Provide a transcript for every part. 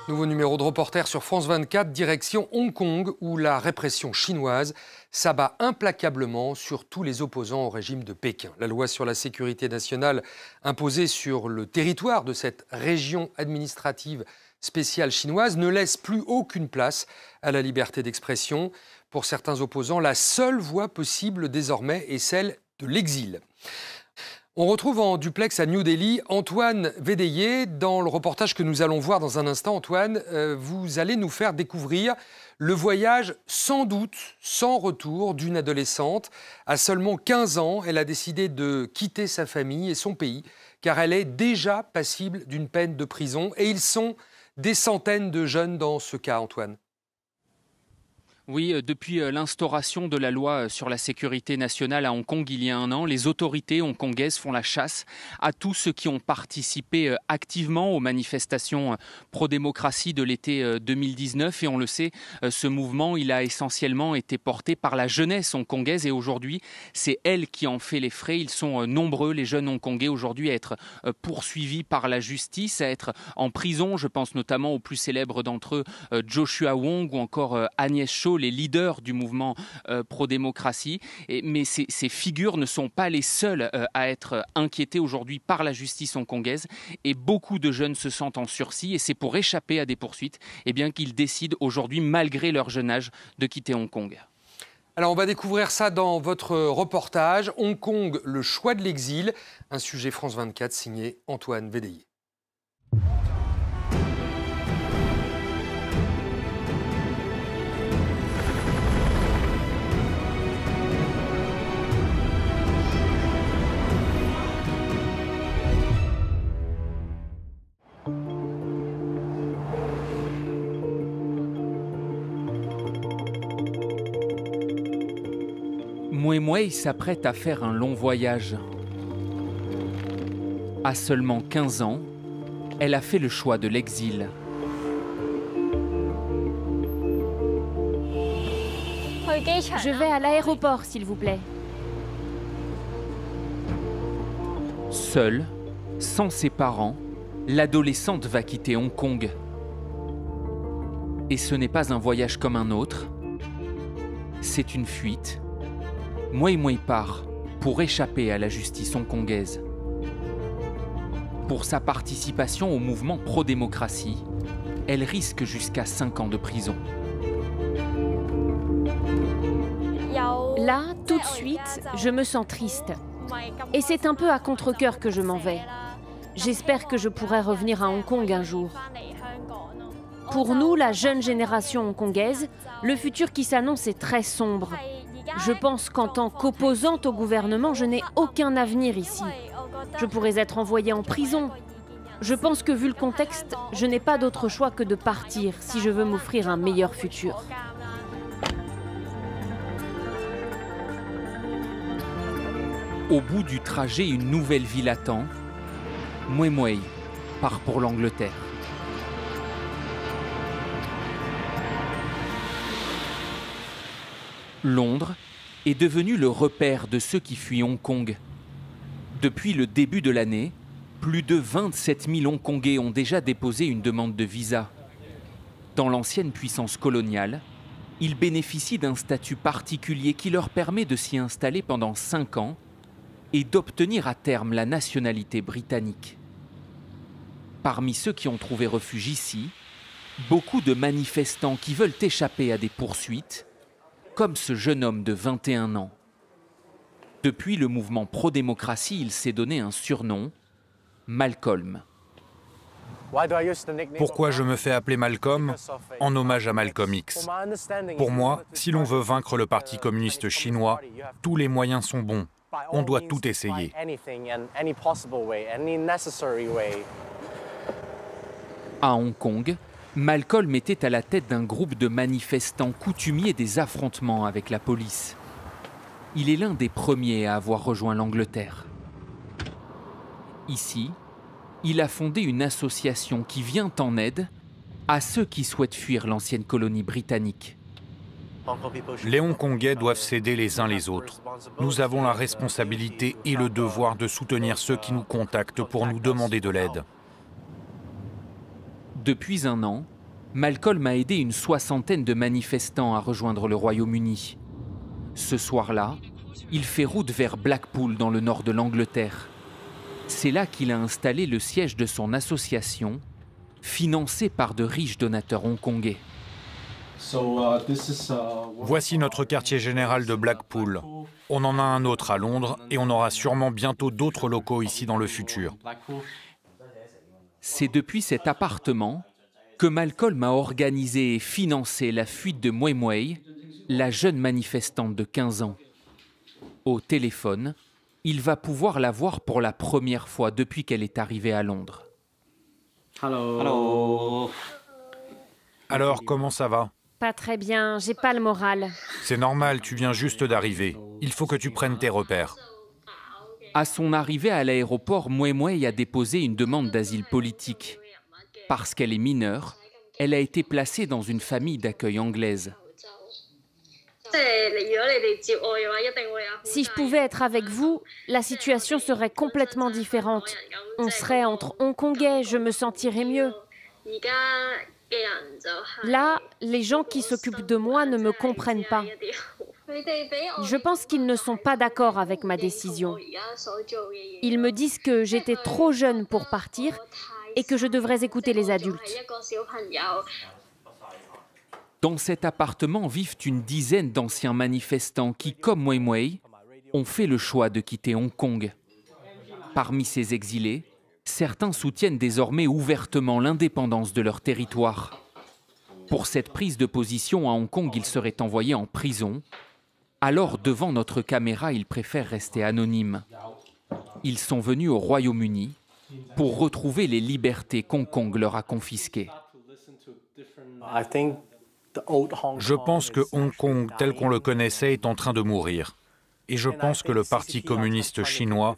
Nouveau numéro de reporter sur France 24, direction Hong Kong, où la répression chinoise s'abat implacablement sur tous les opposants au régime de Pékin. La loi sur la sécurité nationale imposée sur le territoire de cette région administrative spéciale chinoise ne laisse plus aucune place à la liberté d'expression. Pour certains opposants, la seule voie possible désormais est celle de l'exil. On retrouve en duplex à New Delhi Antoine Védéier dans le reportage que nous allons voir dans un instant. Antoine, vous allez nous faire découvrir le voyage sans doute, sans retour d'une adolescente. À seulement 15 ans, elle a décidé de quitter sa famille et son pays car elle est déjà passible d'une peine de prison. Et ils sont des centaines de jeunes dans ce cas, Antoine. Oui, depuis l'instauration de la loi sur la sécurité nationale à Hong Kong il y a un an, les autorités hongkongaises font la chasse à tous ceux qui ont participé activement aux manifestations pro-démocratie de l'été 2019. Et on le sait, ce mouvement, il a essentiellement été porté par la jeunesse hongkongaise et aujourd'hui, c'est elle qui en fait les frais. Ils sont nombreux, les jeunes hongkongais, aujourd'hui à être poursuivis par la justice, à être en prison. Je pense notamment aux plus célèbres d'entre eux, Joshua Wong ou encore Agnès Cho, les leaders du mouvement pro-démocratie. Mais ces figures ne sont pas les seules à être inquiétées aujourd'hui par la justice hongkongaise. Et beaucoup de jeunes se sentent en sursis. Et c'est pour échapper à des poursuites qu'ils décident aujourd'hui, malgré leur jeune âge, de quitter Hong Kong. Alors on va découvrir ça dans votre reportage. Hong Kong, le choix de l'exil. Un sujet France 24 signé Antoine Védéier. Mui Mui s'apprête à faire un long voyage. À seulement 15 ans, elle a fait le choix de l'exil. Je vais à l'aéroport, s'il vous plaît. Seule, sans ses parents, l'adolescente va quitter Hong Kong. Et ce n'est pas un voyage comme un autre, c'est une fuite. Mui Mui part pour échapper à la justice hongkongaise. Pour sa participation au mouvement pro-démocratie, elle risque jusqu'à 5 ans de prison. Là, tout de suite, je me sens triste. Et c'est un peu à contre-cœur que je m'en vais. J'espère que je pourrai revenir à Hong Kong un jour. Pour nous, la jeune génération hongkongaise, le futur qui s'annonce est très sombre. Je pense qu'en tant qu'opposante au gouvernement, je n'ai aucun avenir ici. Je pourrais être envoyée en prison. Je pense que vu le contexte, je n'ai pas d'autre choix que de partir si je veux m'offrir un meilleur futur. Au bout du trajet, une nouvelle vie l'attend. Mui Mui part pour l'Angleterre. Londres est devenu le repère de ceux qui fuient Hong Kong. Depuis le début de l'année, plus de 27 000 Hongkongais ont déjà déposé une demande de visa. Dans l'ancienne puissance coloniale, ils bénéficient d'un statut particulier qui leur permet de s'y installer pendant 5 ans et d'obtenir à terme la nationalité britannique. Parmi ceux qui ont trouvé refuge ici, beaucoup de manifestants qui veulent échapper à des poursuites, comme ce jeune homme de 21 ans. Depuis le mouvement pro-démocratie, il s'est donné un surnom, Malcolm. Pourquoi je me fais appeler Malcolm? En hommage à Malcolm X. Pour moi, si l'on veut vaincre le Parti communiste chinois, tous les moyens sont bons. On doit tout essayer. À Hong Kong, Malcolm était à la tête d'un groupe de manifestants coutumiers des affrontements avec la police. Il est l'un des premiers à avoir rejoint l'Angleterre. Ici, il a fondé une association qui vient en aide à ceux qui souhaitent fuir l'ancienne colonie britannique. Les Hongkongais doivent s'aider les uns les autres. Nous avons la responsabilité et le devoir de soutenir ceux qui nous contactent pour nous demander de l'aide. Depuis un an, Malcolm a aidé une soixantaine de manifestants à rejoindre le Royaume-Uni. Ce soir-là, il fait route vers Blackpool dans le nord de l'Angleterre. C'est là qu'il a installé le siège de son association, financée par de riches donateurs hongkongais. Voici notre quartier général de Blackpool. On en a un autre à Londres et on aura sûrement bientôt d'autres locaux ici dans le futur. C'est depuis cet appartement que Malcolm a organisé et financé la fuite de Mui Mui, la jeune manifestante de 15 ans. Au téléphone, il va pouvoir la voir pour la première fois depuis qu'elle est arrivée à Londres. Hello. Alors, comment ça va? Pas très bien, j'ai pas le moral. C'est normal, tu viens juste d'arriver. Il faut que tu prennes tes repères. À son arrivée à l'aéroport, Mui Mui a déposé une demande d'asile politique. Parce qu'elle est mineure, elle a été placée dans une famille d'accueil anglaise. Si je pouvais être avec vous, la situation serait complètement différente. On serait entre Hongkongais, je me sentirais mieux. Là, les gens qui s'occupent de moi ne me comprennent pas. Je pense qu'ils ne sont pas d'accord avec ma décision. Ils me disent que j'étais trop jeune pour partir et que je devrais écouter les adultes. Dans cet appartement vivent une dizaine d'anciens manifestants qui, comme Mui Mui, ont fait le choix de quitter Hong Kong. Parmi ces exilés, certains soutiennent désormais ouvertement l'indépendance de leur territoire. Pour cette prise de position à Hong Kong, ils seraient envoyés en prison. Alors, devant notre caméra, ils préfèrent rester anonymes. Ils sont venus au Royaume-Uni pour retrouver les libertés qu'Hong Kong leur a confisquées. Je pense que Hong Kong, tel qu'on le connaissait, est en train de mourir. Et je pense que le Parti communiste chinois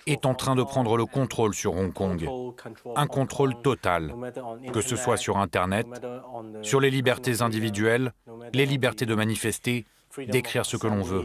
est en train de prendre le contrôle sur Hong Kong. Un contrôle total, que ce soit sur Internet, sur les libertés individuelles, les libertés de manifester, d'écrire ce que l'on veut.